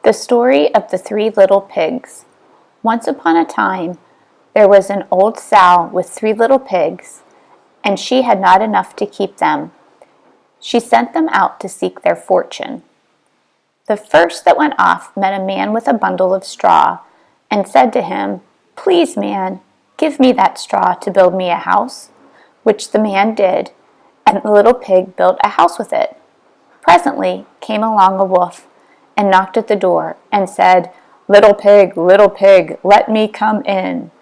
The story of the three little pigs. Once upon a time, there was an old sow with 3 little pigs, and she had not enough to keep them. She sent them out to seek their fortune. The first that went off met a man with a bundle of straw, and said to him, "Please, man, give me that straw to build me a house," which the man did, and the little pig built a house with it. Presently came along a wolf, and knocked at the door, and said, little pig, let me come in."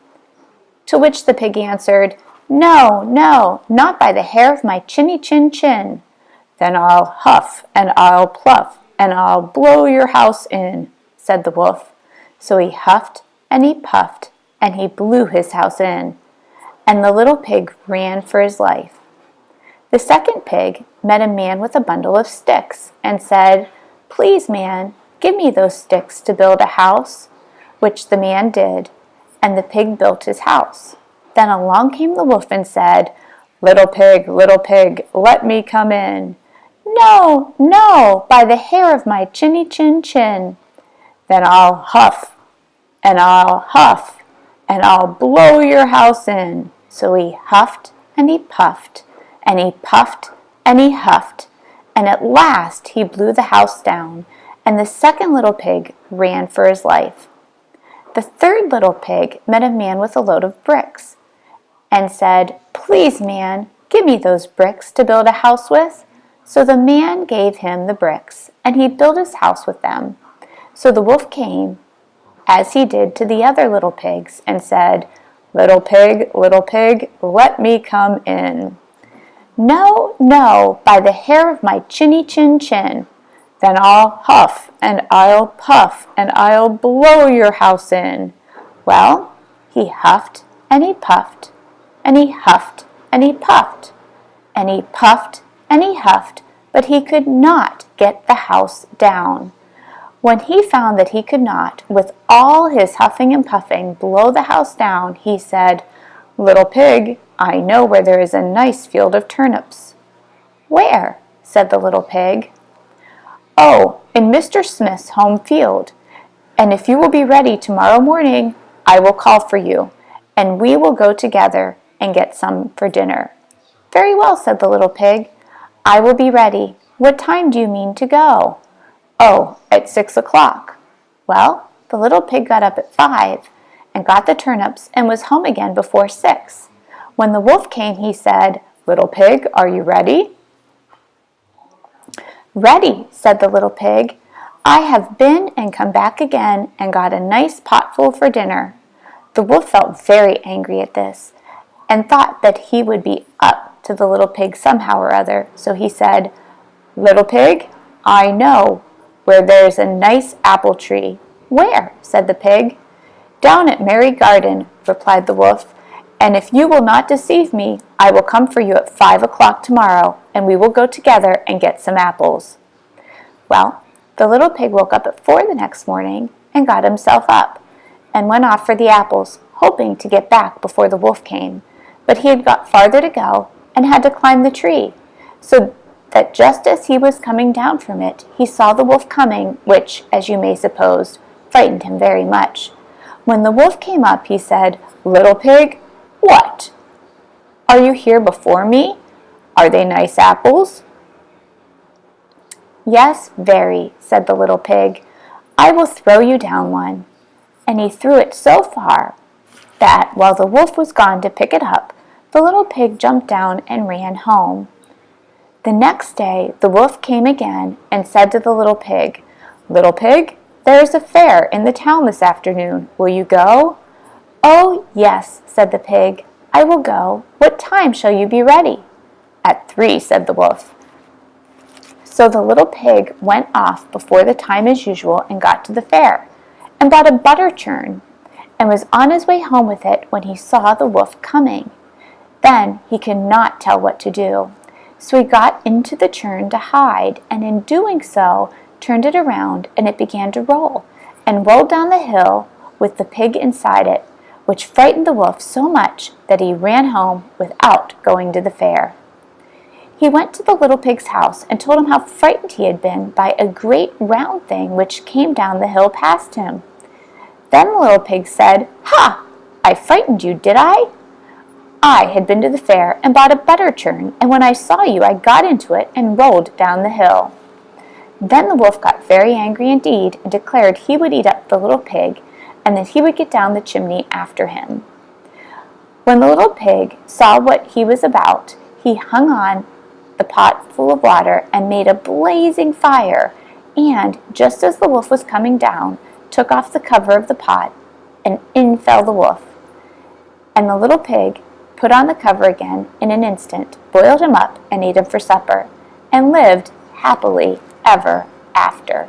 To which the pig answered, "No, no, not by the hair of my chinny chin chin." "Then I'll huff, and I'll pluff, and I'll blow your house in," said the wolf. So he huffed, and he puffed, and he blew his house in, and the little pig ran for his life. The second pig met a man with a bundle of sticks, and said, "Please, man, give me those sticks to build a house," which the man did, and the pig built his house. Then along came the wolf and said, little pig, let me come in." "No, no, by the hair of my chinny chin chin." "Then I'll huff, and I'll huff, and I'll blow your house in." So he huffed, and he puffed, and he puffed, and he huffed, and at last he blew the house down, and the second little pig ran for his life. The third little pig met a man with a load of bricks, and said, "Please, man, give me those bricks to build a house with." So the man gave him the bricks, and he built his house with them. So the wolf came, as he did to the other little pigs, and said, little pig, let me come in." "No, no, by the hair of my chinny chin chin." "Then I'll huff, and I'll puff, and I'll blow your house in." Well, he huffed, and he puffed, and he huffed, and he puffed, and he puffed, and he huffed, but he could not get the house down. When he found that he could not, with all his huffing and puffing, blow the house down, he said, little pig, I know where there is a nice field of turnips." "Where?" said the little pig. "Oh, in Mr. Smith's home field, and if you will be ready tomorrow morning, I will call for you, and we will go together and get some for dinner." "Very well," said the little pig. "I will be ready. What time do you mean to go?" "Oh, at 6 o'clock. Well, the little pig got up at 5, and got the turnips, and was home again before 6. When the wolf came, he said, little pig, are you ready?" "Ready," said the little pig. "I have been and come back again, and got a nice potful for dinner." The wolf felt very angry at this, and thought that he would be up to the little pig somehow or other. So he said, little pig, I know where there's a nice apple tree." "Where?" said the pig. "Down at Merry Garden," replied the wolf, "and if you will not deceive me, I will come for you at 5 o'clock tomorrow, and we will go together and get some apples." Well, the little pig woke up at 4 the next morning, and got himself up, and went off for the apples, hoping to get back before the wolf came. But he had got farther to go, and had to climb the tree, so that just as he was coming down from it, he saw the wolf coming, which, as you may suppose, frightened him very much. When the wolf came up, he said, little pig, what? Are you here before me? Are they nice apples?" "Yes, very," said the little pig. "I will throw you down one." And he threw it so far that, while the wolf was gone to pick it up, the little pig jumped down and ran home. The next day the wolf came again, and said to the little pig, little pig, there is a fair in the town this afternoon. Will you go?" "Oh, yes," said the pig, "I will go. What time shall you be ready?" "At 3, said the wolf. So the little pig went off before the time as usual, and got to the fair, and bought a butter churn, and was on his way home with it when he saw the wolf coming. Then he could not tell what to do. So he got into the churn to hide, and in doing so turned it around, and it began to roll, and rolled down the hill with the pig inside it, which frightened the wolf so much that he ran home without going to the fair. He went to the little pig's house and told him how frightened he had been by a great round thing which came down the hill past him. Then the little pig said, "Ha! I frightened you, did I? I had been to the fair and bought a butter churn, and when I saw you I got into it and rolled down the hill." Then the wolf got very angry indeed and declared he would eat up the little pig and that he would get down the chimney after him. When the little pig saw what he was about, he hung on the pot full of water and made a blazing fire, and, just as the wolf was coming down, took off the cover of the pot, and in fell the wolf. And the little pig put on the cover again in an instant, boiled him up, and ate him for supper, and lived happily ever after.